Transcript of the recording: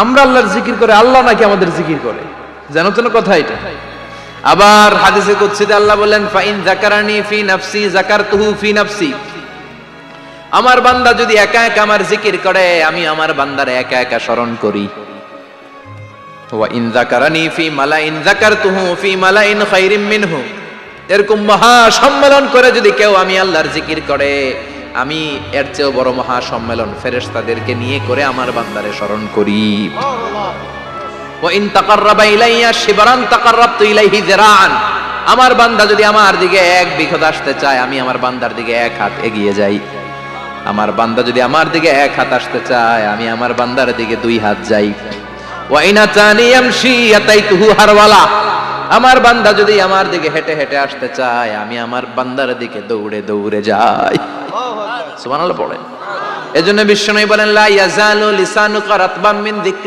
আমরা আল্লাহর জিকির করে, আল্লাহ নাকি আমাদের জিকির করে? জানো তো না কথা এটা। আবার হাদিসে কুদসিতে আল্লাহ বলেন, ফাইন যাকারানি ফি নাফসি যাকারতুহু ফি নাফসি। আমার বান্দা যদি একা একা আমার জিকির করে, আমি আমার বান্দারে একা একা স্মরণ করি। ওয়া ইন যাকারানি ফি মালাইন যাকারতুহু ফি মালাইন খায়রিম মিনহু। এরকম মহা সম্মেলন করে যদি কেউ আমি আল্লাহর জিকির করে, আমি এর চেয়েও বড় মহা সম্মেলন ফেরেশতাদেরকে নিয়ে করে আমার বান্দারে স্মরণ করি। ওয়া ইন তাকাররাবা ইলাইয়া শিবরান তাকাররাবতু ইলাইহি যিরাআন। আমার বান্দা যদি আমার দিকে এক বিঘত আসতে চায়, আমি আমার বান্দার দিকে এক হাত এগিয়ে যাই। আমার বান্দা যদি আমার দিকে এক হাত আসতে চায়, আমি আমার বান্দার দিকে দুই হাত যাই। ওয়া ইন আতানি ইয়ামশি আতাইতুহু হারওয়ালা। আমার বান্দা যদি আমার দিকে হেঁটে হেঁটে আসতে চায়, আমি আমার বান্দার দিকে দৌড়ে দৌড়ে যাই। সুবহানাল্লাহ পড়েন। এজন্য বিশ্বনবী বলেন, লা ইয়াজালু লিসানুকা রাতবাম মিন যিকরি